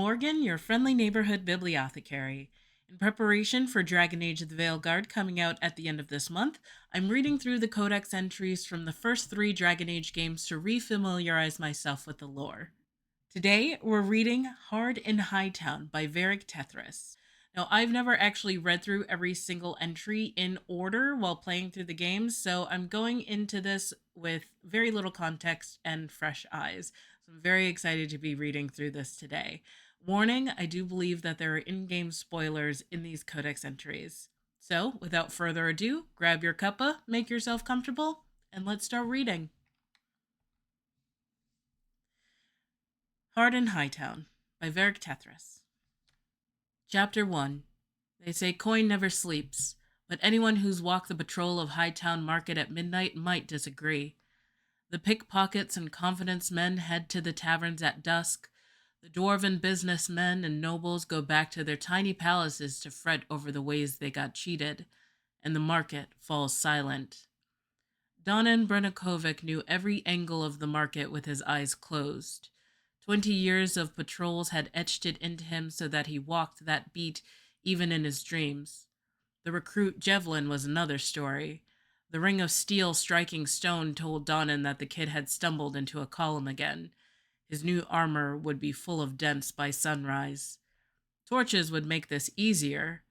Morgan, your friendly neighborhood bibliothecary. In preparation for Dragon Age of the Veilguard coming out at the end of this month, I'm reading through the Codex entries from the first 3 Dragon Age games to refamiliarize myself with the lore. Today, we're reading Hard in Hightown by Varric Tethris. Now, I've never actually read through every single entry in order while playing through the games, so I'm going into this with very little context and fresh eyes. So I'm very excited to be reading through this today. Warning, I do believe that there are in-game spoilers in these codex entries. So, without further ado, grab your cuppa, make yourself comfortable, and let's start reading. Hard in Hightown by Varric Tethris. Chapter 1. They say coin never sleeps, but anyone who's walked the patrol of Hightown Market at midnight might disagree. The pickpockets and confidence men head to the taverns at dusk. The dwarven businessmen and nobles go back to their tiny palaces to fret over the ways they got cheated, and the market falls silent. Donan Brennikovic knew every angle of the market with his eyes closed. 20 years of patrols had etched it into him so that he walked that beat even in his dreams. The recruit Jevlin was another story. The ring of steel striking stone told Donan that the kid had stumbled into a column again. His new armor would be full of dents by sunrise. Torches would make this easier.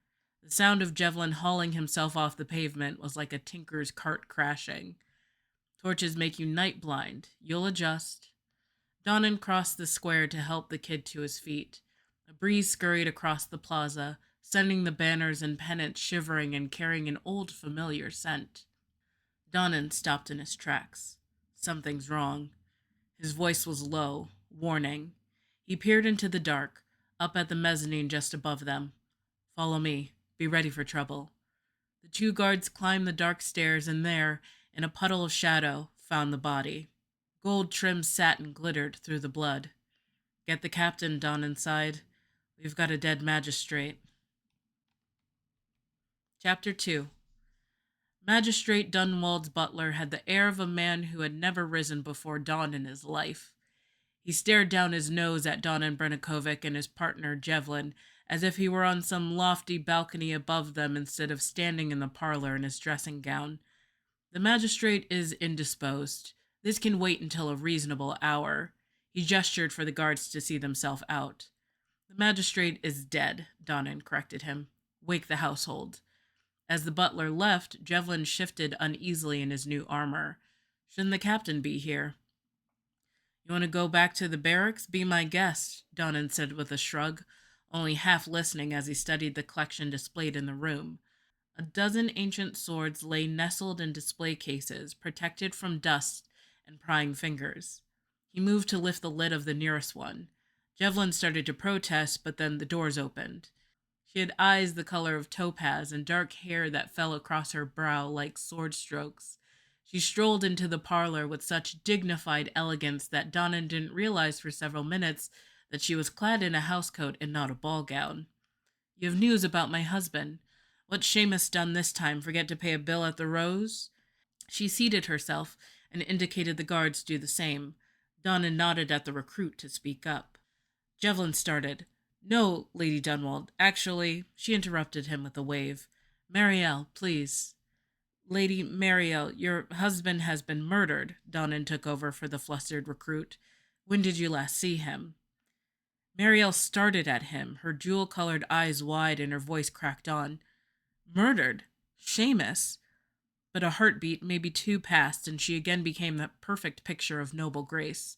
The sound of Jevlin hauling himself off the pavement was like a tinker's cart crashing. Torches make you night blind. You'll adjust. Donan crossed the square to help the kid to his feet. A breeze scurried across the plaza, sending the banners and pennants shivering and carrying an old familiar scent. Donan stopped in his tracks. Something's wrong. His voice was low, warning. He peered into the dark, up at the mezzanine just above them. Follow me. Be ready for trouble. The 2 guards climbed the dark stairs and there, in a puddle of shadow, found the body. Gold-trimmed satin glittered through the blood. Get the captain, Donan sighed. We've got a dead magistrate. Chapter 2. Magistrate Dunwald's butler had the air of a man who had never risen before dawn in his life. He stared down his nose at Donan Brennikovic and his partner Jevlin, as if he were on some lofty balcony above them instead of standing in the parlor in his dressing gown. The magistrate is indisposed. This can wait until a reasonable hour. He gestured for the guards to see themselves out. The magistrate is dead, Donan corrected him. Wake the household. As the butler left, Jevlin shifted uneasily in his new armor. Shouldn't the captain be here? You want to go back to the barracks? Be my guest, Donan said with a shrug, only half listening as he studied the collection displayed in the room. A dozen ancient swords lay nestled in display cases, protected from dust and prying fingers. He moved to lift the lid of the nearest one. Jevlin started to protest, but then the doors opened. She had eyes the color of topaz and dark hair that fell across her brow like sword strokes. She strolled into the parlor with such dignified elegance that Donan didn't realize for several minutes that she was clad in a housecoat and not a ball gown. You have news about my husband. What's Seamus done this time? Forget to pay a bill at the Rose? She seated herself and indicated the guards do the same. Donan nodded at the recruit to speak up. Jevlin started. No, Lady Dunwald. Actually, she interrupted him with a wave. Marielle, please. Lady Marielle, your husband has been murdered, Donan took over for the flustered recruit. When did you last see him? Marielle started at him, her jewel-colored eyes wide and her voice cracked on. Murdered? Seamus? But a heartbeat, maybe 2 passed, and she again became that perfect picture of noble grace.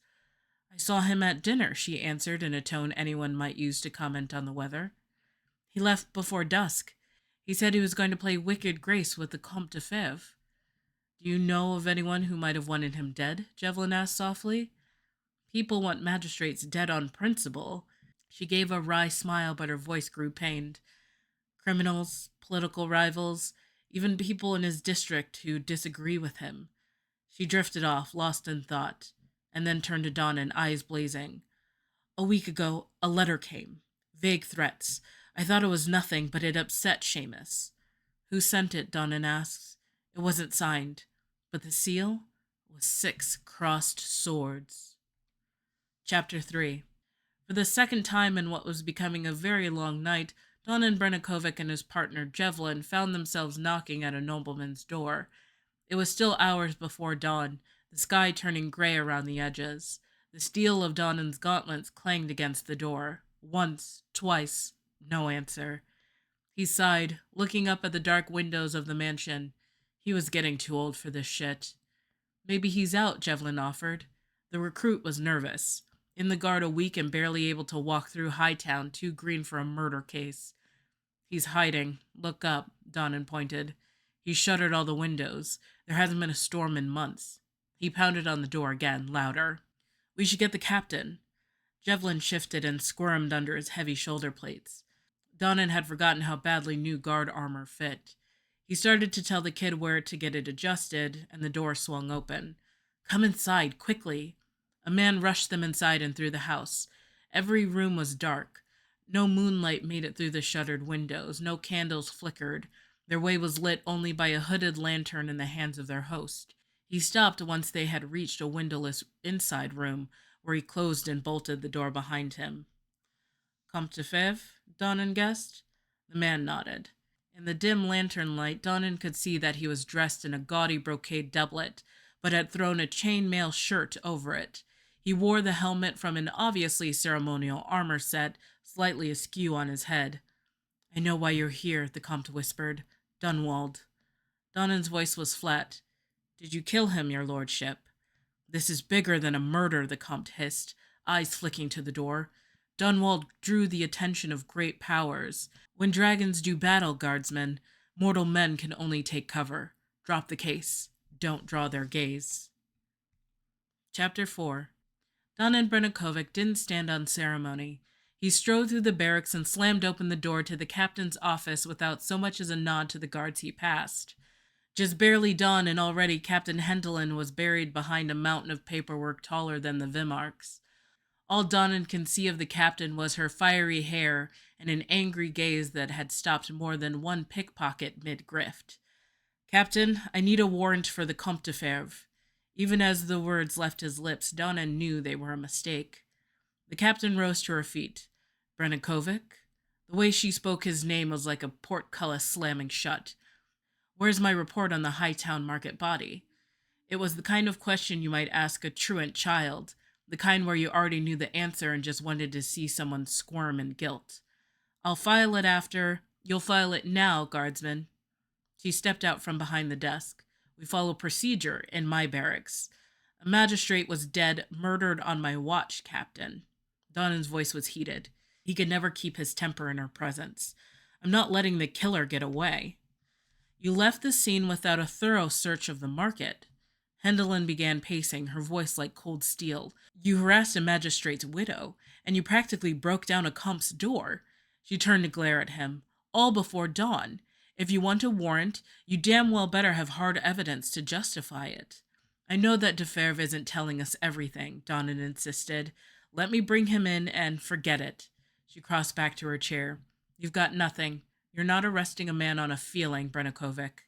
I saw him at dinner, she answered in a tone anyone might use to comment on the weather. He left before dusk. He said he was going to play Wicked Grace with the Comte de Fèvre. Do you know of anyone who might have wanted him dead? Jevlin asked softly. People want magistrates dead on principle. She gave a wry smile, but her voice grew pained. Criminals, political rivals, even people in his district who disagree with him. She drifted off, lost in thought, and then turned to Donan, eyes blazing. A week ago, a letter came. Vague threats. I thought it was nothing, but it upset Seamus. Who sent it? Donan asked. It wasn't signed, but the seal was 6 crossed swords. Chapter 3. For the second time in what was becoming a very long night, Donan Brenikovic and his partner Jevlin found themselves knocking at a nobleman's door. It was still hours before dawn, the sky turning gray around the edges. The steel of Donan's gauntlets clanged against the door. Once, twice, no answer. He sighed, looking up at the dark windows of the mansion. He was getting too old for this shit. Maybe he's out, Jevlin offered. The recruit was nervous. In the guard a week and barely able to walk through Hightown, too green for a murder case. He's hiding. Look up, Donnan pointed. He shuttered all the windows. There hasn't been a storm in months. He pounded on the door again, louder. We should get the captain. Jevlin shifted and squirmed under his heavy shoulder plates. Donnan had forgotten how badly new guard armor fit. He started to tell the kid where to get it adjusted, and the door swung open. Come inside, quickly. A man rushed them inside and through the house. Every room was dark. No moonlight made it through the shuttered windows. No candles flickered. Their way was lit only by a hooded lantern in the hands of their host. He stopped once they had reached a windowless inside room, where he closed and bolted the door behind him. Comte de Fèvre? Donnan guessed. The man nodded. In the dim lantern light, Donnan could see that he was dressed in a gaudy brocade doublet, but had thrown a chain-mail shirt over it. He wore the helmet from an obviously ceremonial armor set, slightly askew on his head. I know why you're here, the Comte whispered. Dunwald. Donnan's voice was flat. Did you kill him, your lordship? This is bigger than a murder, the Comte hissed, eyes flicking to the door. Dunwald drew the attention of great powers. When dragons do battle, guardsmen, mortal men can only take cover. Drop the case. Don't draw their gaze. Chapter 4. Donan Brenikovic didn't stand on ceremony. He strode through the barracks and slammed open the door to the captain's office without so much as a nod to the guards he passed. Just barely dawn, and already Captain Hendelin was buried behind a mountain of paperwork taller than the Vimarks. All Donnan could see of the captain was her fiery hair and an angry gaze that had stopped more than one pickpocket mid-grift. Captain, I need a warrant for the Comte de Fèvre. Even as the words left his lips, Donnan knew they were a mistake. The captain rose to her feet. Brenikovic? The way she spoke his name was like a portcullis slamming shut. Where's my report on the Hightown market body? It was the kind of question you might ask a truant child, the kind where you already knew the answer and just wanted to see someone squirm in guilt. I'll file it after. You'll file it now, guardsman. She stepped out from behind the desk. We follow procedure in my barracks. A magistrate was dead, murdered on my watch, Captain. Donnan's voice was heated. He could never keep his temper in her presence. I'm not letting the killer get away. You left the scene without a thorough search of the market. Hendelin began pacing, her voice like cold steel. You harassed a magistrate's widow, and you practically broke down a comp's door. She turned to glare at him. All before dawn. If you want a warrant, you damn well better have hard evidence to justify it. I know that de Fèvre isn't telling us everything, Donnan insisted. Let me bring him in and forget it. She crossed back to her chair. You've got nothing. You're not arresting a man on a feeling, Brenikovic.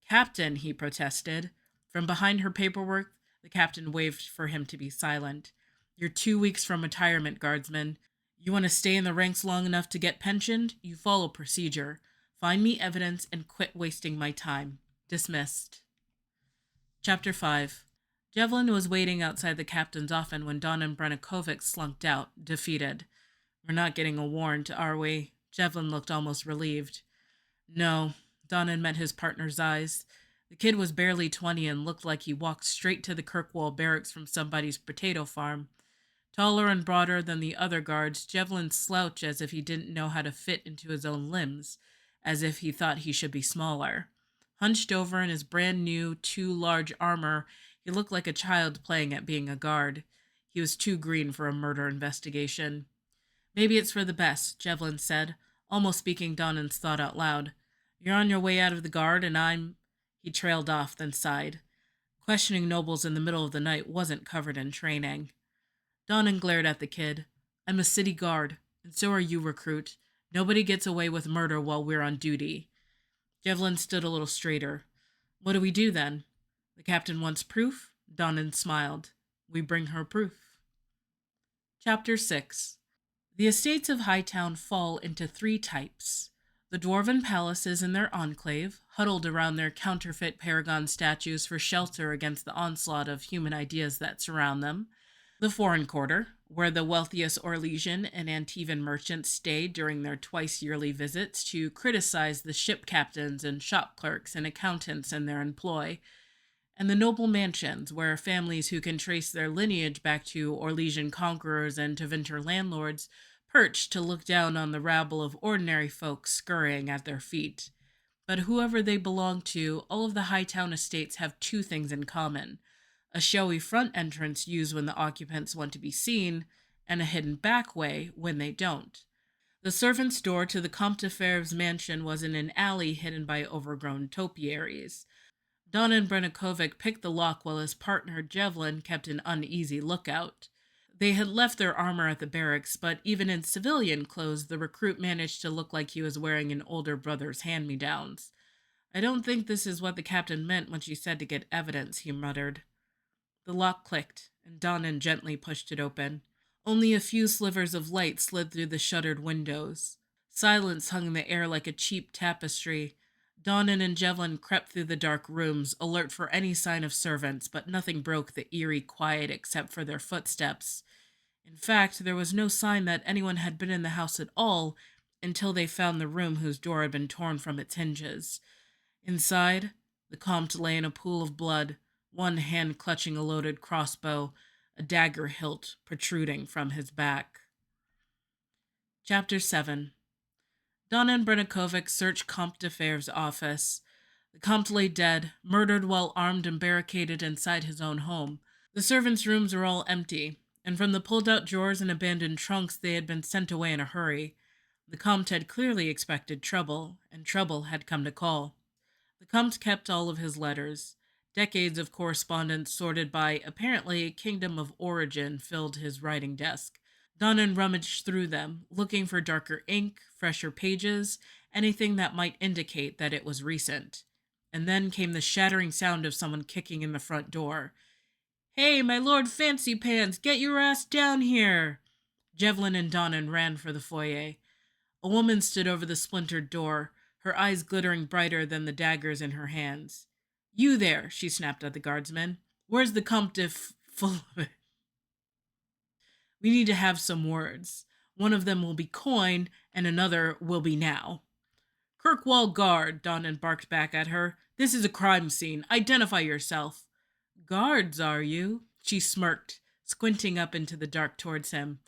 Captain, he protested. From behind her paperwork, the captain waved for him to be silent. You're 2 weeks from retirement, guardsman. You want to stay in the ranks long enough to get pensioned? You follow procedure. Find me evidence and quit wasting my time. Dismissed. Chapter 5. Jevlin was waiting outside the captain's office when Donnan Brenikovic slunked out, defeated. We're not getting a warrant, are we? Jevlin looked almost relieved. No. Donnan met his partner's eyes. The kid was barely 20 and looked like he walked straight to the Kirkwall barracks from somebody's potato farm. Taller and broader than the other guards, Jevlin slouched as if he didn't know how to fit into his own limbs, as if he thought he should be smaller. Hunched over in his brand-new, too large armor, he looked like a child playing at being a guard. He was too green for a murder investigation. Maybe it's for the best, Jevlin said, almost speaking Donnan's thought out loud. You're on your way out of the guard, and I'm... He trailed off, then sighed. Questioning nobles in the middle of the night wasn't covered in training. Donnan glared at the kid. I'm a city guard, and so are you, recruit. Nobody gets away with murder while we're on duty. Jevlin stood a little straighter. What do we do, then? The captain wants proof? Donnan smiled. We bring her proof. Chapter 6. The estates of Hightown fall into three types: the dwarven palaces in their enclave, huddled around their counterfeit paragon statues for shelter against the onslaught of human ideas that surround them; the foreign quarter, where the wealthiest Orlesian and Antivan merchants stay during their twice yearly visits to criticize the ship captains and shop clerks and accountants in their employ; and the noble mansions, where families who can trace their lineage back to Orlesian conquerors and Tevinter landlords perch to look down on the rabble of ordinary folk scurrying at their feet. But whoever they belong to, all of the Hightown estates have two things in common: a showy front entrance used when the occupants want to be seen, and a hidden back way when they don't. The servant's door to the Comte de Febvre's mansion was in an alley hidden by overgrown topiaries. Don Brenikovic picked the lock while his partner Jevlin kept an uneasy lookout. They had left their armor at the barracks, but even in civilian clothes, the recruit managed to look like he was wearing an older brother's hand-me-downs. "I don't think this is what the captain meant when she said to get evidence," he muttered. The lock clicked, and Donnan gently pushed it open. Only a few slivers of light slid through the shuttered windows. Silence hung in the air like a cheap tapestry. Donnan and Jevlin crept through the dark rooms, alert for any sign of servants, but nothing broke the eerie quiet except for their footsteps. In fact, there was no sign that anyone had been in the house at all until they found the room whose door had been torn from its hinges. Inside, the Comte lay in a pool of blood, one hand clutching a loaded crossbow, a dagger hilt protruding from his back. Chapter 7. Don Brenikovic searched Comte de Febvre's office. The Comte lay dead, murdered while armed and barricaded inside his own home. The servants' rooms were all empty, and from the pulled-out drawers and abandoned trunks they had been sent away in a hurry. The Comte had clearly expected trouble, and trouble had come to call. The Comte kept all of his letters. Decades of correspondence sorted by, apparently, kingdom of origin filled his writing desk. Donnan rummaged through them, looking for darker ink, fresher pages, anything that might indicate that it was recent. And then came the shattering sound of someone kicking in the front door. "Hey, my Lord Fancy Pants, get your ass down here!" Jevlin and Donnan ran for the foyer. A woman stood over the splintered door, her eyes glittering brighter than the daggers in her hands. "You there," she snapped at the guardsman. "Where's the Comte de We need to have some words. One of them will be coin, and another will be now." "Kirkwall Guard," Donnan barked back at her. "This is a crime scene. Identify yourself." "Guards, are you?" She smirked, squinting up into the dark towards him.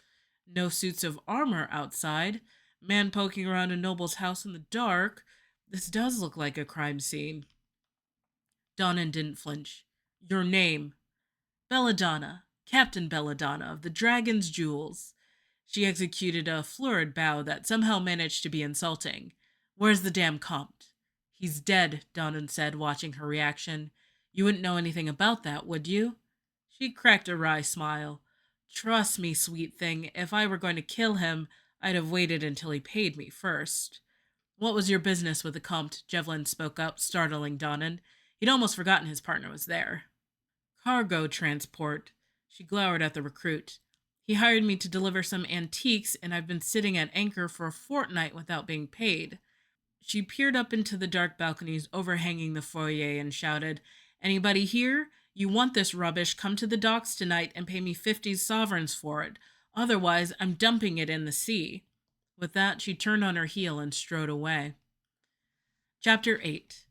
"No suits of armor outside. Man poking around a noble's house in the dark. This does look like a crime scene." Donnan didn't flinch. "Your name?" "Belladonna. Captain Belladonna of the Dragon's Jewels." She executed a florid bow that somehow managed to be insulting. "Where's the damn Comte?" "He's dead," Donnan said, watching her reaction. "You wouldn't know anything about that, would you?" She cracked a wry smile. "Trust me, sweet thing, if I were going to kill him, I'd have waited until he paid me first." "What was your business with the Comte?" Jevlin spoke up, startling Donnan. He'd almost forgotten his partner was there. "Cargo transport." She glowered at the recruit. "He hired me to deliver some antiques, and I've been sitting at anchor for a fortnight without being paid." She peered up into the dark balconies overhanging the foyer and shouted, "Anybody here? You want this rubbish, come to the docks tonight and pay me 50 sovereigns for it. Otherwise, I'm dumping it in the sea." With that, she turned on her heel and strode away. Chapter 8.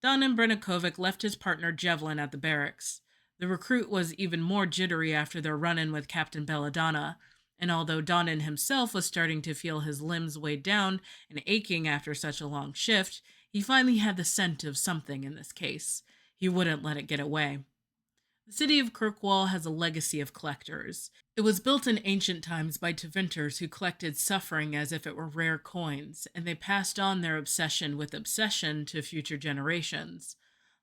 Don Brenikovic left his partner Jevlin at the barracks. The recruit was even more jittery after their run-in with Captain Belladonna, and although Donnan himself was starting to feel his limbs weighed down and aching after such a long shift, he finally had the scent of something in this case. He wouldn't let it get away. The city of Kirkwall has a legacy of collectors. It was built in ancient times by Tevinters who collected suffering as if it were rare coins, and they passed on their obsession with obsession to future generations.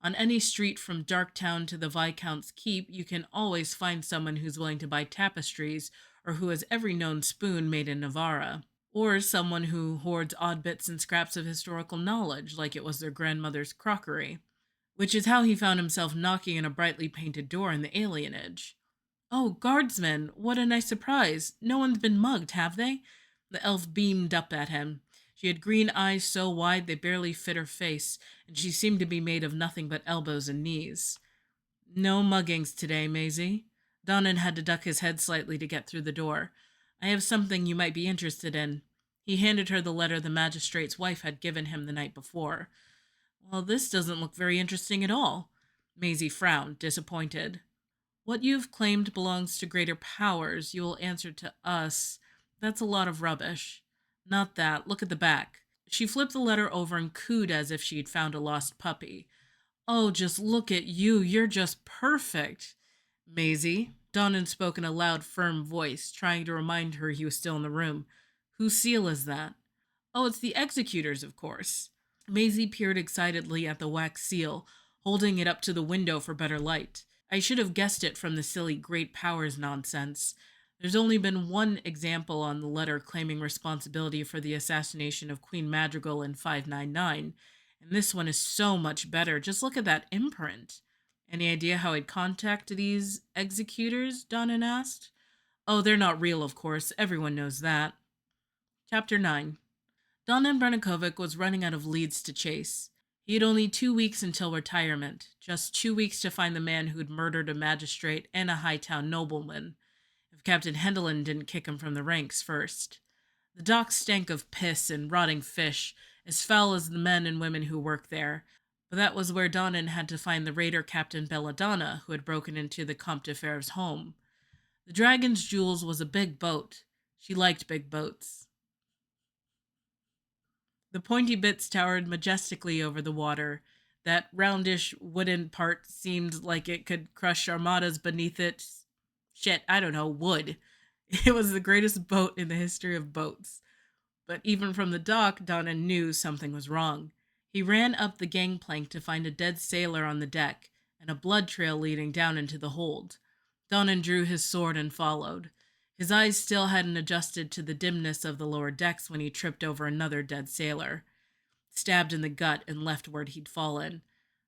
On any street from Darktown to the Viscount's Keep, you can always find someone who's willing to buy tapestries, or who has every known spoon made in Navarra, or someone who hoards odd bits and scraps of historical knowledge like it was their grandmother's crockery. Which is how he found himself knocking on a brightly painted door in the alienage. Oh, guardsmen, what a nice surprise. No one's been mugged, have they? The elf beamed up at him. She had green eyes so wide they barely fit her face, and she seemed to be made of nothing but elbows and knees. No muggings today, Maisie. Donnan had to duck his head slightly to get through the door. I have something you might be interested in. He handed her the letter the magistrate's wife had given him the night before. Well, this doesn't look very interesting at all. Maisie frowned, disappointed. What you've claimed belongs to greater powers. You will answer to us. That's a lot of rubbish. Not that. Look at the back. She flipped the letter over and cooed as if she'd found a lost puppy. Oh, just look at you. You're just perfect. Maisie, Donnan spoke in a loud, firm voice, trying to remind her he was still in the room. Whose seal is that? Oh, it's the executor's, of course. Maisie peered excitedly at the wax seal, holding it up to the window for better light. I should have guessed it from the silly great powers nonsense. There's only been one example on the letter claiming responsibility for the assassination of Queen Madrigal in 599, and this one is so much better. Just look at that imprint. Any idea how I'd contact these executors? Donnan asked. Oh, they're not real, of course. Everyone knows that. Chapter 9. Donan Brennikovic was running out of leads to chase. He had only 2 weeks until retirement, just 2 weeks to find the man who'd murdered a magistrate and a Hightown nobleman, if Captain Hendelin didn't kick him from the ranks first. The docks stank of piss and rotting fish, as foul as the men and women who worked there, but that was where Donnan had to find the raider Captain Belladonna, who had broken into the Comte de Fere's home. The Dragon's Jewels was a big boat. She liked big boats. The pointy bits towered majestically over the water. That roundish wooden part seemed like it could crush armadas beneath it. Shit, I don't know, wood. It was the greatest boat in the history of boats. But even from the dock, Donnan knew something was wrong. He ran up the gangplank to find a dead sailor on the deck and a blood trail leading down into the hold. Donnan drew his sword and followed. His eyes still hadn't adjusted to the dimness of the lower decks when he tripped over another dead sailor, stabbed in the gut and leftward he'd fallen.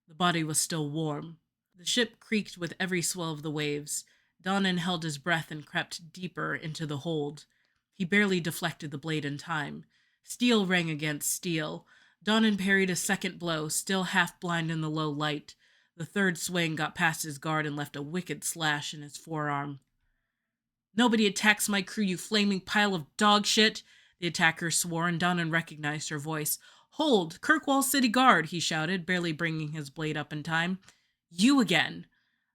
The body was still warm. The ship creaked with every swell of the waves. Donnan held his breath and crept deeper into the hold. He barely deflected the blade in time. Steel rang against steel. Donnan parried a second blow, still half blind in the low light. The third swing got past his guard and left a wicked slash in his forearm. Nobody attacks my crew, you flaming pile of dog shit, the attacker swore, and Donnan recognized her voice. Hold! Kirkwall City Guard, he shouted, barely bringing his blade up in time. You again!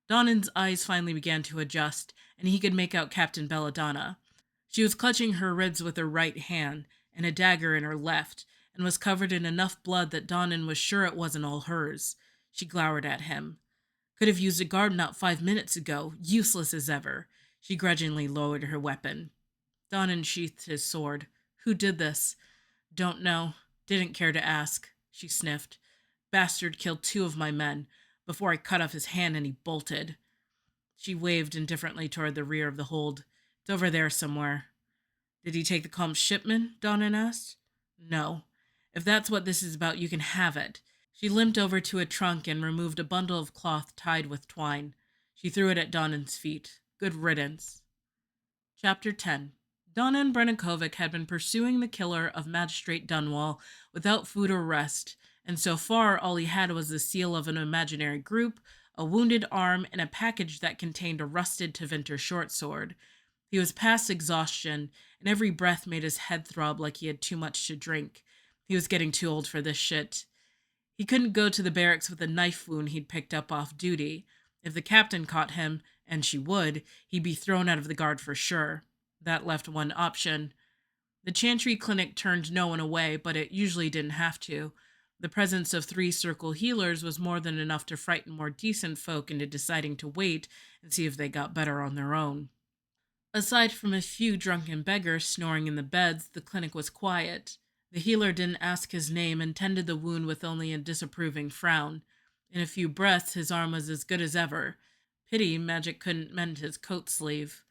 Donnan's eyes finally began to adjust, and he could make out Captain Belladonna. She was clutching her ribs with her right hand, and a dagger in her left, and was covered in enough blood that Donnan was sure it wasn't all hers. She glowered at him. Could have used a guard knot 5 minutes ago, useless as ever. She grudgingly lowered her weapon. Donnan sheathed his sword. Who did this? Don't know. Didn't care to ask. She sniffed. Bastard killed 2 of my men. Before I cut off his hand and he bolted. She waved indifferently toward the rear of the hold. It's over there somewhere. Did he take the Comte's shipment? Donnan asked. No. If that's what this is about, you can have it. She limped over to a trunk and removed a bundle of cloth tied with twine. She threw it at Donnan's feet. Good riddance. Chapter 10. Donnan Brennikovic had been pursuing the killer of Magistrate Dunwall without food or rest, and so far all he had was the seal of an imaginary group, a wounded arm, and a package that contained a rusted Tevinter short sword. He was past exhaustion, and every breath made his head throb like he had too much to drink. He was getting too old for this shit. He couldn't go to the barracks with a knife wound he'd picked up off duty. If the captain caught him, and she would, he'd be thrown out of the guard for sure. That left one option. The Chantry Clinic turned no one away, but it usually didn't have to. The presence of 3 circle healers was more than enough to frighten more decent folk into deciding to wait and see if they got better on their own. Aside from a few drunken beggars snoring in the beds, the clinic was quiet. The healer didn't ask his name and tended the wound with only a disapproving frown. In a few breaths, his arm was as good as ever. Pity magic couldn't mend his coat sleeve.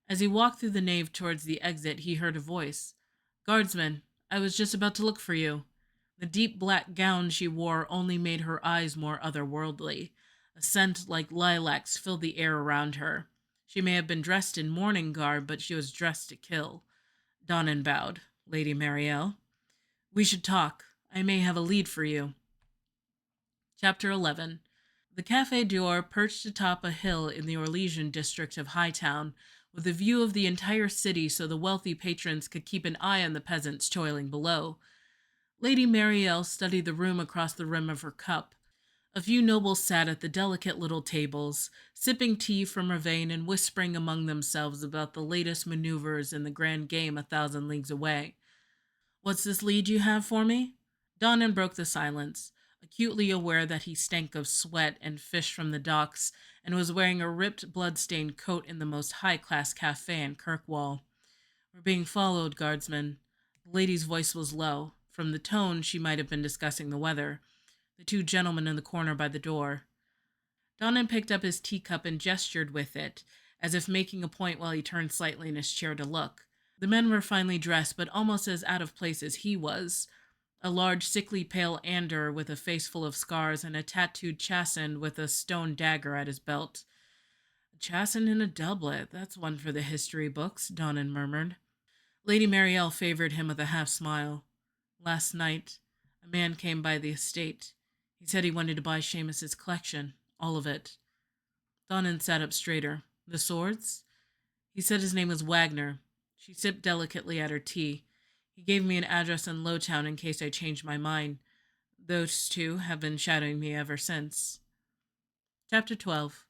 As he walked through the nave towards the exit, he heard a voice. Guardsman, I was just about to look for you. The deep black gown she wore only made her eyes more otherworldly. A scent like lilacs filled the air around her. She may have been dressed in mourning garb, but she was dressed to kill. Donnan bowed. Lady Marielle. We should talk. I may have a lead for you. Chapter 11. The Café d'Or, perched atop a hill in the Orlesian district of Hightown, with a view of the entire city so the wealthy patrons could keep an eye on the peasants toiling below. Lady Marielle studied the room across the rim of her cup. A few nobles sat at the delicate little tables, sipping tea from a vein and whispering among themselves about the latest maneuvers in the grand game 1,000 leagues away. What's this lead you have for me? Donnan broke the silence, acutely aware that he stank of sweat and fish from the docks and was wearing a ripped, blood-stained coat in the most high-class cafe in Kirkwall. We're being followed, guardsman. The lady's voice was low. From the tone, she might have been discussing the weather. The two gentlemen in the corner by the door. Donnan picked up his teacup and gestured with it, as if making a point while he turned slightly in his chair to look. The men were finely dressed, but almost as out of place as he was. A large, sickly pale Ander with a face full of scars and a tattooed Chassin with a stone dagger at his belt. A Chassin in a doublet, that's one for the history books, Donnan murmured. Lady Marielle favored him with a half-smile. Last night, a man came by the estate. He said he wanted to buy Seamus's collection, all of it. Donnan sat up straighter. The swords? He said his name was Wagner. She sipped delicately at her tea. He gave me an address in Lowtown in case I changed my mind. Those two have been shadowing me ever since. Chapter 12.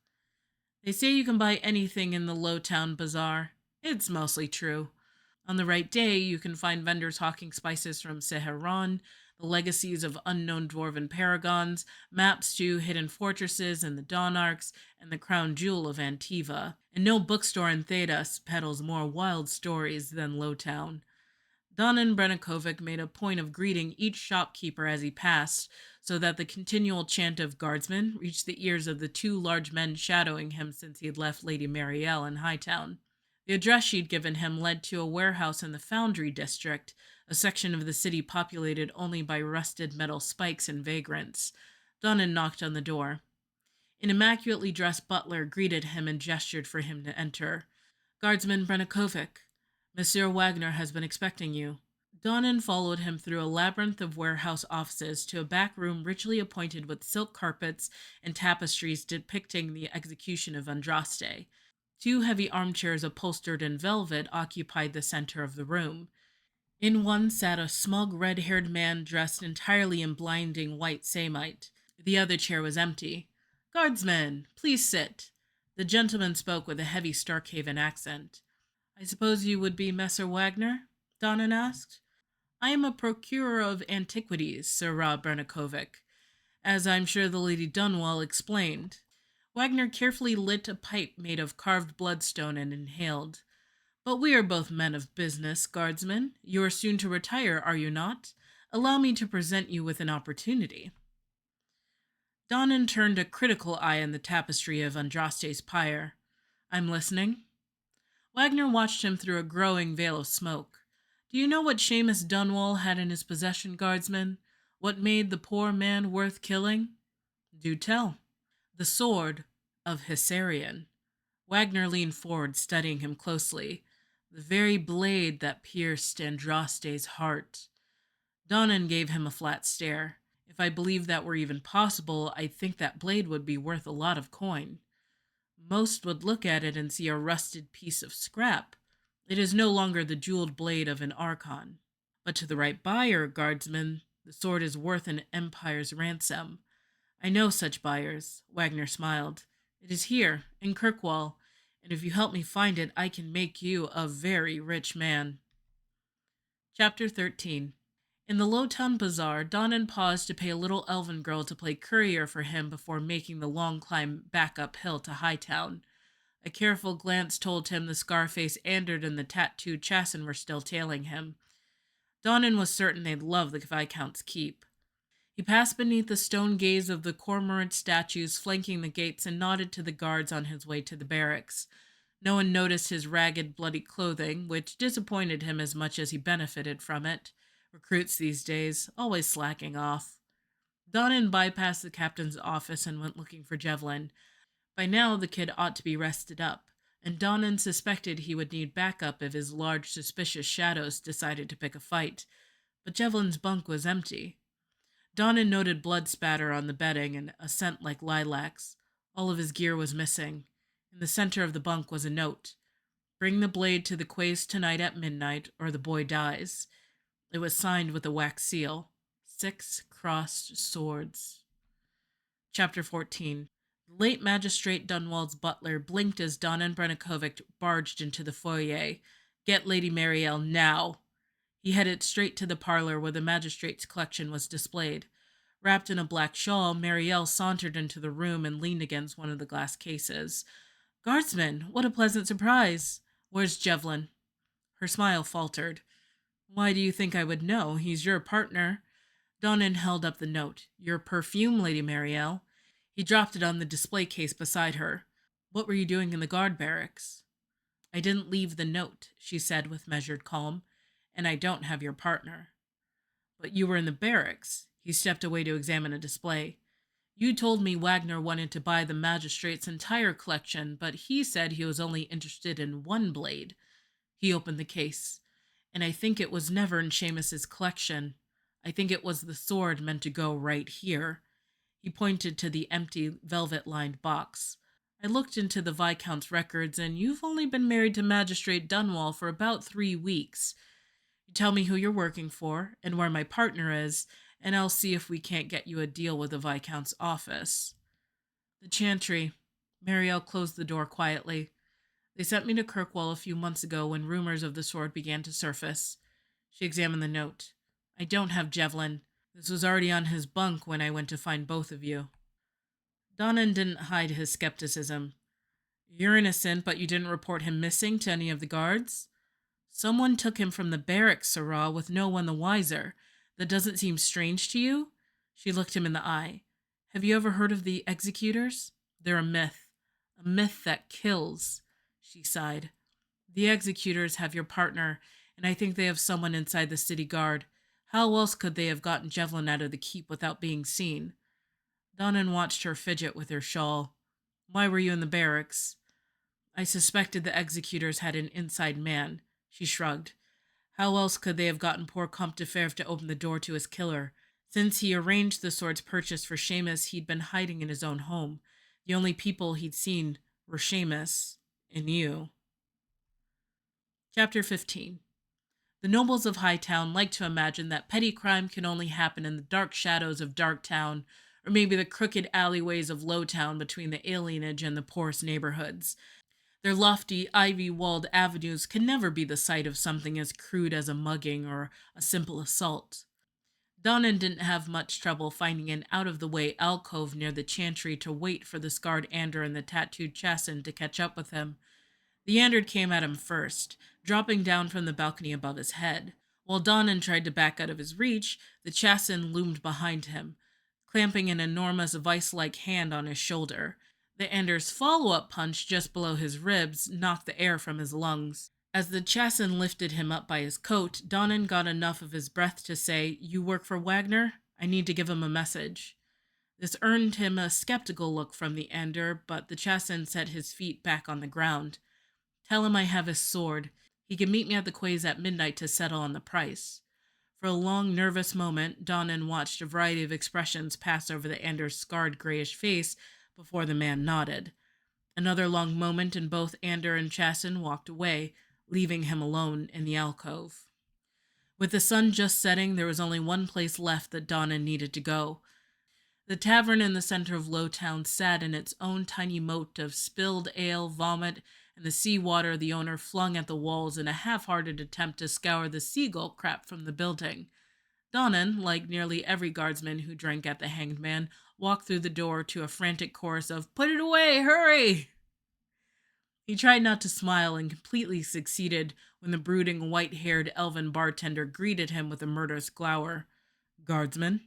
They say you can buy anything in the Lowtown Bazaar. It's mostly true. On the right day, you can find vendors hawking spices from Seheron, the legacies of unknown dwarven paragons, maps to hidden fortresses and the Dawnarks, and the crown jewel of Antiva. And no bookstore in Thedas peddles more wild stories than Lowtown. Donnan Brenikovic made a point of greeting each shopkeeper as he passed, so that the continual chant of guardsmen reached the ears of the two large men shadowing him since he had left Lady Marielle in Hightown. The address she'd given him led to a warehouse in the Foundry District, a section of the city populated only by rusted metal spikes and vagrants. Donnan knocked on the door. An immaculately dressed butler greeted him and gestured for him to enter. Guardsman Brenikovic, Monsieur Wagner has been expecting you. Donnan followed him through a labyrinth of warehouse offices to a back room richly appointed with silk carpets and tapestries depicting the execution of Andraste. Two heavy armchairs upholstered in velvet occupied the center of the room. In one sat a smug, red-haired man dressed entirely in blinding white samite. The other chair was empty. Guardsmen, please sit. The gentleman spoke with a heavy Starkhaven accent. I suppose you would be Messer Wagner? Donnan asked. I am a procurer of antiquities, Sir Rob Brenikovic, as I'm sure the Lady Dunwall explained. Wagner carefully lit a pipe made of carved bloodstone and inhaled. But we are both men of business, guardsmen. You are soon to retire, are you not? Allow me to present you with an opportunity. Donnan turned a critical eye on the tapestry of Andraste's pyre. I'm listening. Wagner watched him through a growing veil of smoke. Do you know what Seamus Dunwall had in his possession, guardsman? What made the poor man worth killing? Do tell. The sword of Hissarion. Wagner leaned forward, studying him closely. The very blade that pierced Andraste's heart. Donnan gave him a flat stare. If I believed that were even possible, I think that blade would be worth a lot of coin. Most would look at it and see a rusted piece of scrap. It is no longer the jeweled blade of an archon. But to the right buyer, guardsman, the sword is worth an empire's ransom. I know such buyers. Wagner smiled. It is here, in Kirkwall, and if you help me find it, I can make you a very rich man. Chapter 13. In the Lowtown Bazaar, Donnan paused to pay a little elven girl to play courier for him before making the long climb back uphill to Hightown. A careful glance told him the scar-faced Andard and the tattooed Chassin were still tailing him. Donnan was certain they'd love the Viscount's keep. He passed beneath the stone gaze of the cormorant statues flanking the gates and nodded to the guards on his way to the barracks. No one noticed his ragged, bloody clothing, which disappointed him as much as he benefited from it. Recruits these days, always slacking off. Donnan bypassed the captain's office and went looking for Jevlin. By now, the kid ought to be rested up. and Donnan suspected he would need backup if his large, suspicious shadows decided to pick a fight. But Jevlin's bunk was empty. Donnan noted blood spatter on the bedding and a scent like lilacs. All of his gear was missing. In the center of the bunk was a note. Bring the blade to the quays tonight at midnight, or the boy dies. It was signed with a wax seal. 6 crossed swords. Chapter 14. The late Magistrate Dunwald's butler blinked as Donnan Brenikovic barged into the foyer. Get Lady Marielle now. He headed straight to the parlor where the magistrate's collection was displayed. Wrapped in a black shawl, Marielle sauntered into the room and leaned against one of the glass cases. Guardsman, what a pleasant surprise. Where's Jevlin? Her smile faltered. Why do you think I would know? He's your partner. Donnan held up the note. Your perfume, Lady Marielle. He dropped it on the display case beside her. What were you doing in the guard barracks? I didn't leave the note, she said with measured calm, and I don't have your partner. But you were in the barracks. He stepped away to examine a display. You told me Wagner wanted to buy the magistrate's entire collection, but he said he was only interested in one blade. He opened the case. And I think it was never in Seamus's collection. I think it was the sword meant to go right here. He pointed to the empty, velvet-lined box. I looked into the Viscount's records, and you've only been married to Magistrate Dunwall for about 3 weeks. You tell me who you're working for, and where my partner is, and I'll see if we can't get you a deal with the Viscount's office. The Chantry. Marielle closed the door quietly. They sent me to Kirkwall a few months ago when rumors of the sword began to surface. She examined the note. I don't have Jevlin. This was already on his bunk when I went to find both of you. Donnan didn't hide his skepticism. You're innocent, but you didn't report him missing to any of the guards? Someone took him from the barracks, Sirrah, with no one the wiser. That doesn't seem strange to you? She looked him in the eye. Have you ever heard of the executors? They're a myth that kills. She sighed. The executors have your partner, and I think they have someone inside the city guard. How else could they have gotten Jevlin out of the keep without being seen? Donnan watched her fidget with her shawl. Why were you in the barracks? I suspected the executors had an inside man. She shrugged. How else could they have gotten poor Comte de Fèvre to open the door to his killer? Since he arranged the sword's purchase for Seamus, he'd been hiding in his own home. The only people he'd seen were Seamus and you. Chapter 15. The nobles of Hightown like to imagine that petty crime can only happen in the dark shadows of Darktown, or maybe the crooked alleyways of Lowtown between the alienage and the poorest neighborhoods. Their lofty, ivy-walled avenues can never be the site of something as crude as a mugging or a simple assault. Donnan didn't have much trouble finding an out-of-the-way alcove near the chantry to wait for the scarred Ander and the tattooed Chassin to catch up with him. The Ander came at him first, dropping down from the balcony above his head. While Donnan tried to back out of his reach, the Chassin loomed behind him, clamping an enormous vice-like hand on his shoulder. The Ander's follow-up punch just below his ribs knocked the air from his lungs. As the Chassin lifted him up by his coat, Donnan got enough of his breath to say, You work for Wagner? I need to give him a message. This earned him a skeptical look from the Ander, but the Chassin set his feet back on the ground. Tell him I have his sword. He can meet me at the quays at midnight to settle on the price. For a long, nervous moment, Donnan watched a variety of expressions pass over the Ander's scarred grayish face before the man nodded. Another long moment, and both Ander and Chassin walked away, leaving him alone in the alcove. With the sun just setting, there was only one place left that Donnan needed to go. The tavern in the center of Lowtown sat in its own tiny moat of spilled ale, vomit, and the sea-water the owner flung at the walls in a half-hearted attempt to scour the seagull crap from the building. Donnan, like nearly every guardsman who drank at the Hanged Man, walked through the door to a frantic chorus of, Put it away! Hurry! He tried not to smile and completely succeeded when the brooding, white-haired elven bartender greeted him with a murderous glower. Guardsman?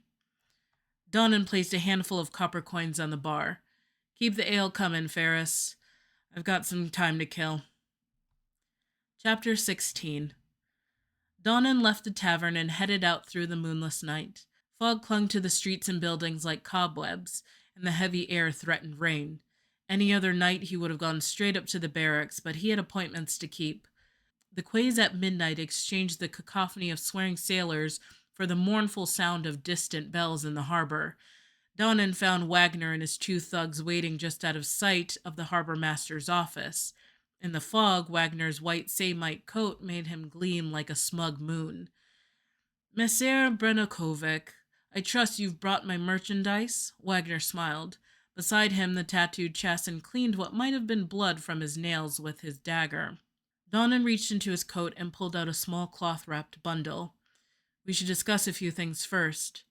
Donnan placed a handful of copper coins on the bar. Keep the ale comin', Ferris. I've got some time to kill. Chapter 16. Donnan left the tavern and headed out through the moonless night. Fog clung to the streets and buildings like cobwebs, and the heavy air threatened rain. Any other night he would have gone straight up to the barracks, but he had appointments to keep. The quays at midnight exchanged the cacophony of swearing sailors for the mournful sound of distant bells in the harbor. Donnan found Wagner and his two thugs waiting just out of sight of the harbor master's office. In the fog, Wagner's white samite coat made him gleam like a smug moon. Messer Brenokovic, I trust you've brought my merchandise? Wagner smiled. Beside him, the tattooed Chassin cleaned what might have been blood from his nails with his dagger. Donnan reached into his coat and pulled out a small cloth-wrapped bundle. We should discuss a few things first.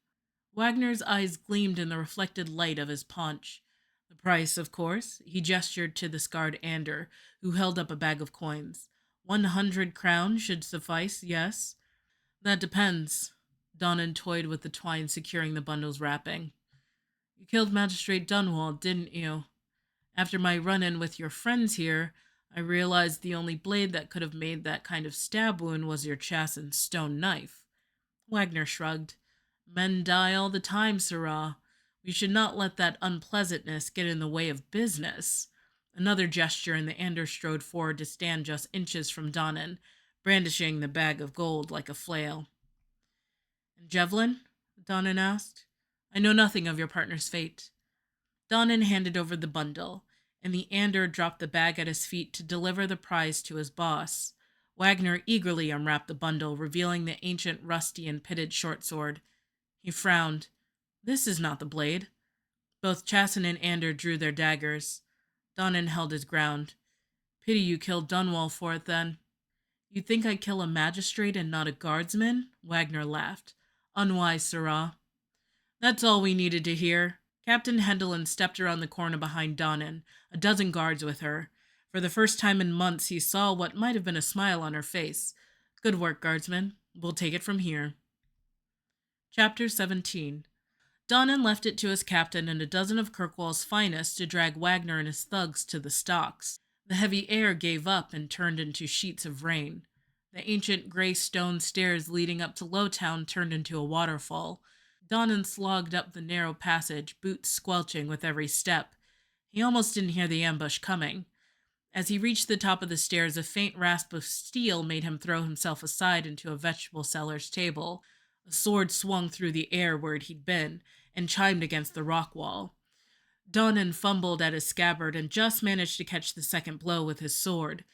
Wagner's eyes gleamed in the reflected light of his paunch. The price, of course. He gestured to the scarred Ander, who held up a bag of coins. 100 crowns should suffice, yes? That depends. Donnan toyed with the twine securing the bundle's wrapping. You killed Magistrate Dunwald, didn't you? After my run-in with your friends here, I realized the only blade that could have made that kind of stab wound was your Chassin's stone knife. Wagner shrugged. Men die all the time, Sirrah. We should not let that unpleasantness get in the way of business. Another gesture, and the Ander strode forward to stand just inches from Donnan, brandishing the bag of gold like a flail. And Jevlin? Donnan asked. I know nothing of your partner's fate. Donnan handed over the bundle, and the Ander dropped the bag at his feet to deliver the prize to his boss. Wagner eagerly unwrapped the bundle, revealing the ancient, rusty, and pitted short sword. He frowned. This is not the blade. Both Chassin and Ander drew their daggers. Donnan held his ground. Pity you killed Dunwall for it, then. You think I'd kill a magistrate and not a guardsman? Wagner laughed. Unwise, Sirrah. That's all we needed to hear. Captain Hendelin stepped around the corner behind Donnan, a dozen guards with her. For the first time in months, he saw what might have been a smile on her face. Good work, guardsman. We'll take it from here. Chapter 17. Donnan left it to his captain and a dozen of Kirkwall's finest to drag Wagner and his thugs to the stocks. The heavy air gave up and turned into sheets of rain. The ancient gray stone stairs leading up to Lowtown turned into a waterfall. Donnan slogged up the narrow passage, boots squelching with every step. He almost didn't hear the ambush coming. As he reached the top of the stairs, a faint rasp of steel made him throw himself aside into a vegetable seller's table. A sword swung through the air where he'd been, and chimed against the rock wall. Donnan fumbled at his scabbard and just managed to catch the second blow with his sword.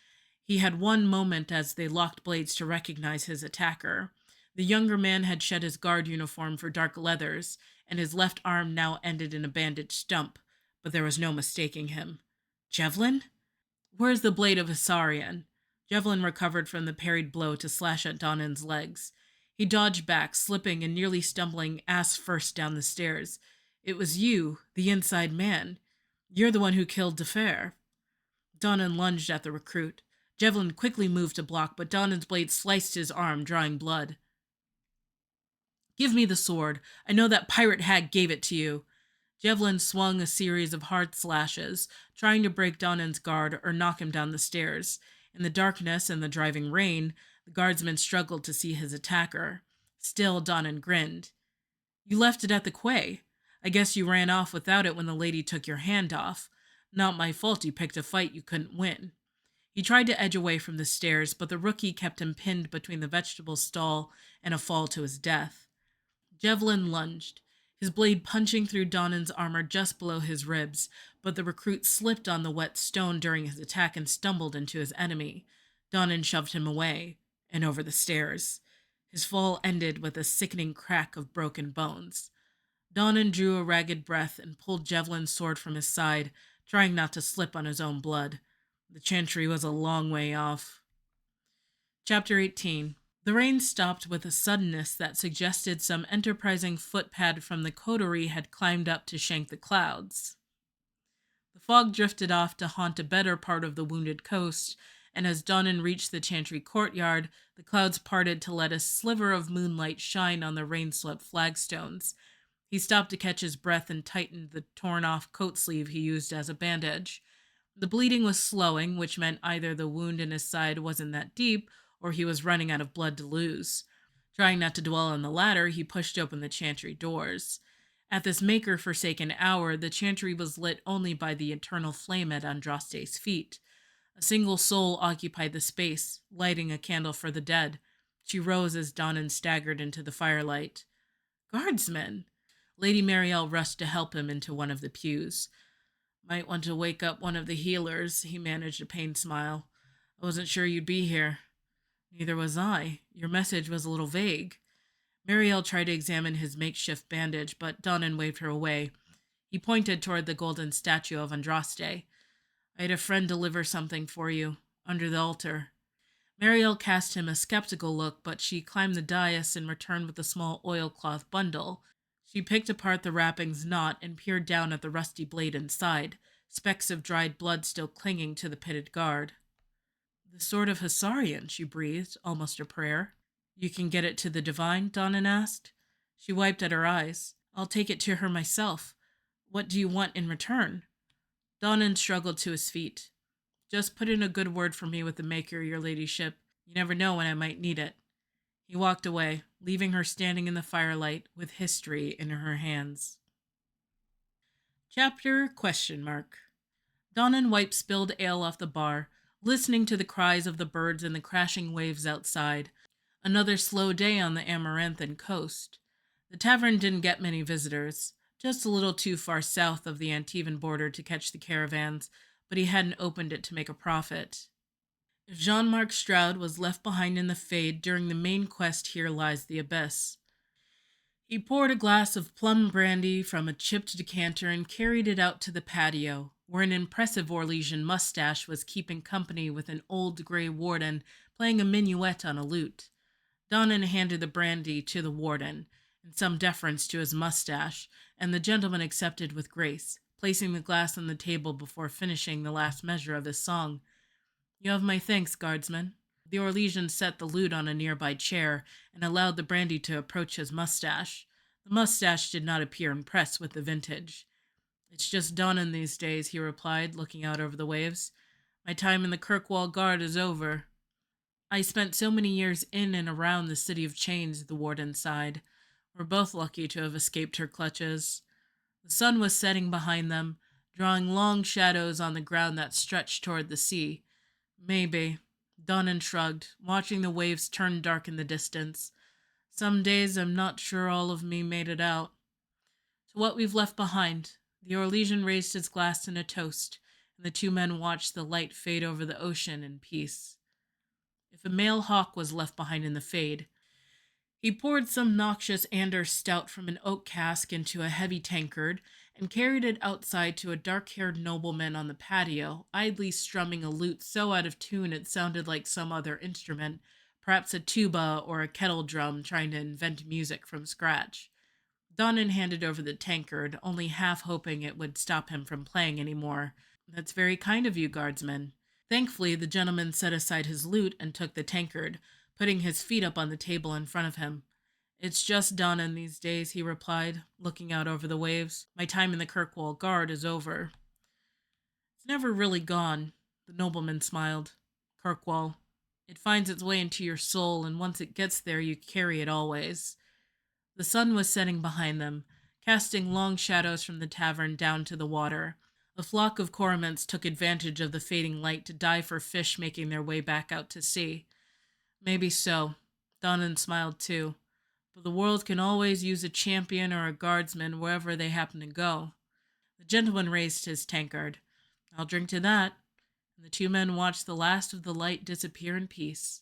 He had one moment as they locked blades to recognize his attacker. The younger man had shed his guard uniform for dark leathers, and his left arm now ended in a bandaged stump, but there was no mistaking him. Jevlin? Where's the blade of Hisarion? Jevlin recovered from the parried blow to slash at Donnan's legs. He dodged back, slipping and nearly stumbling ass first down the stairs. It was you, the inside man. You're the one who killed DeFer. Donnan lunged at the recruit. Jevlin quickly moved to block, but Donnan's blade sliced his arm, drawing blood. Give me the sword. I know that pirate hag gave it to you. Jevlin swung a series of hard slashes, trying to break Donnan's guard or knock him down the stairs. In the darkness and the driving rain, the guardsman struggled to see his attacker. Still, Donnan grinned. You left it at the quay. I guess you ran off without it when the lady took your hand off. Not my fault you picked a fight you couldn't win. He tried to edge away from the stairs, but the rookie kept him pinned between the vegetable stall and a fall to his death. Jevlin lunged, his blade punching through Donnan's armor just below his ribs, but the recruit slipped on the wet stone during his attack and stumbled into his enemy. Donnan shoved him away, and over the stairs. His fall ended with a sickening crack of broken bones. Donnan drew a ragged breath and pulled Jevlin's sword from his side, trying not to slip on his own blood. The chantry was a long way off. Chapter 18. The rain stopped with a suddenness that suggested some enterprising footpad from the coterie had climbed up to shank the clouds. The fog drifted off to haunt a better part of the wounded coast, and as Donnan reached the chantry courtyard, the clouds parted to let a sliver of moonlight shine on the rain-swept flagstones. He stopped to catch his breath and tightened the torn-off coat sleeve he used as a bandage. The bleeding was slowing, which meant either the wound in his side wasn't that deep, or he was running out of blood to lose. Trying not to dwell on the latter, he pushed open the chantry doors. At this maker-forsaken hour, the chantry was lit only by the eternal flame at Andraste's feet. A single soul occupied the space, lighting a candle for the dead. She rose as Donnan staggered into the firelight. Guardsmen! Lady Marielle rushed to help him into one of the pews. Might want to wake up one of the healers, he managed a pained smile. I wasn't sure you'd be here. Neither was I. Your message was a little vague. Marielle tried to examine his makeshift bandage, but Donnan waved her away. He pointed toward the golden statue of Andraste. I had a friend deliver something for you, under the altar. Marielle cast him a skeptical look, but she climbed the dais and returned with a small oilcloth bundle. She picked apart the wrapping's knot and peered down at the rusty blade inside, specks of dried blood still clinging to the pitted guard. The sword of Hissarion, she breathed, almost a prayer. You can get it to the divine? Donnan asked. She wiped at her eyes. I'll take it to her myself. What do you want in return? Donnan struggled to his feet. Just put in a good word for me with the Maker, your ladyship. You never know when I might need it. He walked away, leaving her standing in the firelight with history in her hands. Chapter ? Donnan wiped spilled ale off the bar, listening to the cries of the birds and the crashing waves outside. Another slow day on the Amaranthan coast. The tavern didn't get many visitors, just a little too far south of the Antivan border to catch the caravans, but he hadn't opened it to make a profit. If Jean-Marc Stroud was left behind in the Fade during the main quest, here lies the abyss. He poured a glass of plum brandy from a chipped decanter and carried it out to the patio, where an impressive Orlesian mustache was keeping company with an old gray warden playing a minuet on a lute. Donnan handed the brandy to the warden, in some deference to his mustache, and the gentleman accepted with grace, placing the glass on the table before finishing the last measure of his song. You have my thanks, guardsman. The Orlesian set the lute on a nearby chair and allowed the brandy to approach his mustache. The mustache did not appear impressed with the vintage. It's just Donnan these days, he replied, looking out over the waves. My time in the Kirkwall Guard is over. I spent so many years in and around the City of Chains, the warden sighed. We're both lucky to have escaped her clutches. The sun was setting behind them, drawing long shadows on the ground that stretched toward the sea. Maybe. Donnan shrugged, watching the waves turn dark in the distance. Some days I'm not sure all of me made it out. To what we've left behind. The Orlesian raised his glass in a toast, and the two men watched the light fade over the ocean in peace. If a male hawk was left behind in the Fade. He poured some noxious Anders stout from an oak cask into a heavy tankard and carried it outside to a dark-haired nobleman on the patio, idly strumming a lute so out of tune it sounded like some other instrument, perhaps a tuba or a kettle drum trying to invent music from scratch. Donnan handed over the tankard, only half hoping it would stop him from playing any more. That's very kind of you, guardsman. Thankfully, the gentleman set aside his lute and took the tankard, putting his feet up on the table in front of him. It's just Donnan these days, he replied, looking out over the waves. My time in the Kirkwall Guard is over. It's never really gone, the nobleman smiled. Kirkwall. It finds its way into your soul, and once it gets there, you carry it always. The sun was setting behind them, casting long shadows from the tavern down to the water. A flock of cormorants took advantage of the fading light to dive for fish making their way back out to sea. Maybe so. Donnan smiled too. But the world can always use a champion or a guardsman wherever they happen to go. The gentleman raised his tankard. I'll drink to that. And the two men watched the last of the light disappear in peace.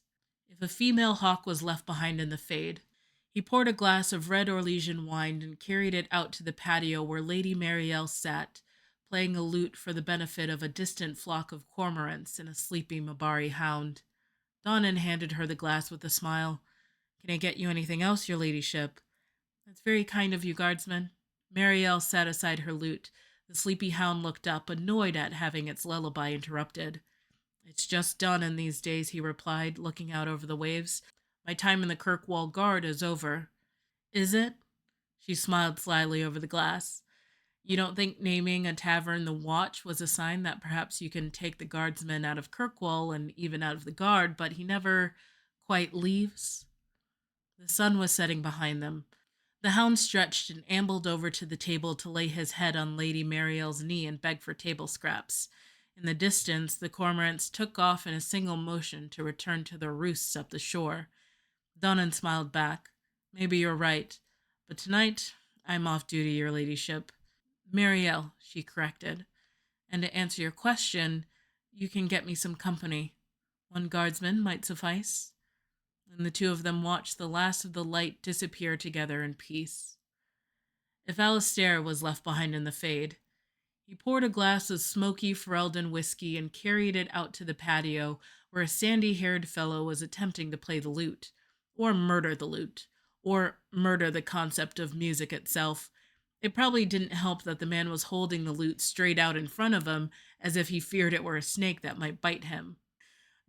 If a female hawk was left behind in the Fade. He poured a glass of red Orlesian wine and carried it out to the patio where Lady Marielle sat, playing a lute for the benefit of a distant flock of cormorants and a sleepy Mabari hound. Donnan handed her the glass with a smile. Can I get you anything else, your ladyship? That's very kind of you, guardsman. Marielle sat aside her lute. The sleepy hound looked up, annoyed at having its lullaby interrupted. It's just Donnan these days, he replied, looking out over the waves. My time in the Kirkwall Guard is over. Is it? She smiled slyly over the glass. You don't think naming a tavern the Watch was a sign that perhaps you can take the guardsman out of Kirkwall and even out of the guard, but he never quite leaves? The sun was setting behind them. The hound stretched and ambled over to the table to lay his head on Lady Mariel's knee and beg for table scraps. In the distance, the cormorants took off in a single motion to return to their roosts up the shore. Donnan smiled back. Maybe you're right, but tonight I'm off duty, your ladyship. Marielle, she corrected. And to answer your question, you can get me some company. One guardsman might suffice. And the two of them watched the last of the light disappear together in peace. If Alistair was left behind in the fade, he poured a glass of smoky Ferelden whiskey and carried it out to the patio where a sandy-haired fellow was attempting to play the lute, or murder the lute, or murder the concept of music itself. It probably didn't help that the man was holding the lute straight out in front of him, as if he feared it were a snake that might bite him.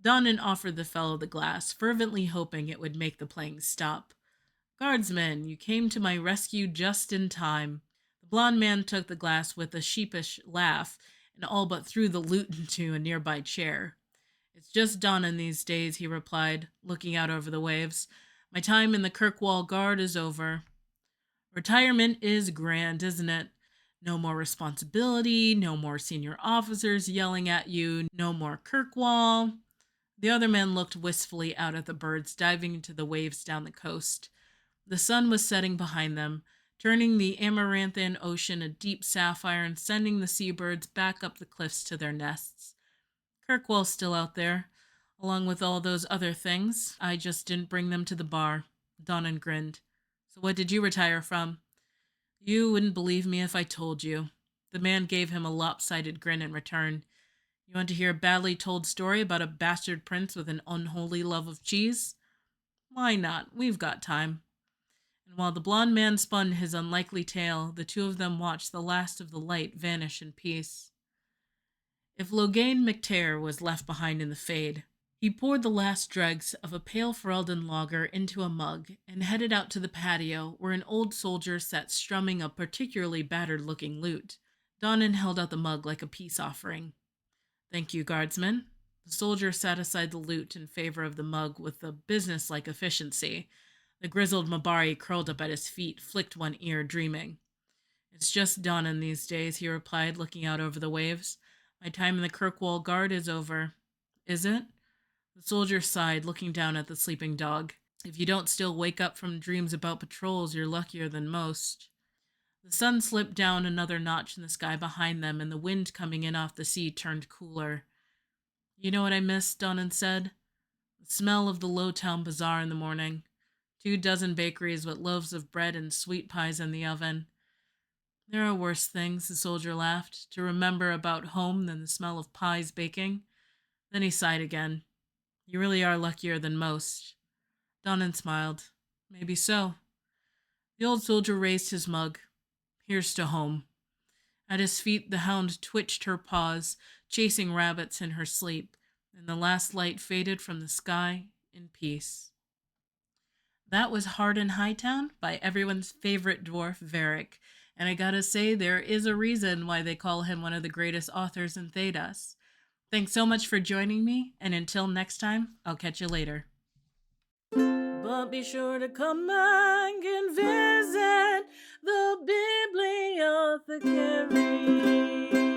Donnan offered the fellow the glass, fervently hoping it would make the playing stop. Guardsmen, you came to my rescue just in time. The blond man took the glass with a sheepish laugh and all but threw the lute into a nearby chair. It's just Donnan these days, he replied, looking out over the waves. My time in the Kirkwall Guard is over. Retirement is grand, isn't it? No more responsibility, no more senior officers yelling at you, no more Kirkwall. The other men looked wistfully out at the birds diving into the waves down the coast. The sun was setting behind them, turning the Amaranthan Ocean a deep sapphire and sending the seabirds back up the cliffs to their nests. Kirkwall's still out there, along with all those other things. I just didn't bring them to the bar. Donnan grinned. So what did you retire from? You wouldn't believe me if I told you. The man gave him a lopsided grin in return. You want to hear a badly told story about a bastard prince with an unholy love of cheese? Why not? We've got time. And while the blond man spun his unlikely tale, the two of them watched the last of the light vanish in peace. If Logain McTair was left behind in the fade, he poured the last dregs of a pale Ferelden lager into a mug and headed out to the patio where an old soldier sat strumming a particularly battered-looking lute. Donnan held out the mug like a peace offering. Thank you, guardsman. The soldier sat aside the lute in favor of the mug with a business-like efficiency. The grizzled Mabari curled up at his feet, flicked one ear, dreaming. It's just Donnan these days, he replied, looking out over the waves. My time in the Kirkwall Guard is over. Is it? The soldier sighed, looking down at the sleeping dog. If you don't still wake up from dreams about patrols, you're luckier than most. The sun slipped down another notch in the sky behind them, and the wind coming in off the sea turned cooler. You know what I miss, Donnan said? The smell of the Lowtown Bazaar in the morning. 24 bakeries with loaves of bread and sweet pies in the oven. There are worse things, the soldier laughed, to remember about home than the smell of pies baking. Then he sighed again. You really are luckier than most. Donnan smiled. Maybe so. The old soldier raised his mug. Here's to home. At his feet, the hound twitched her paws, chasing rabbits in her sleep, and the last light faded from the sky in peace. That was Hard in Hightown by everyone's favorite dwarf, Varric. And I gotta say, there is a reason why they call him one of the greatest authors in Thedas. Thanks so much for joining me, and until next time, I'll catch you later. But be sure to come back and visit the Bibliothecary.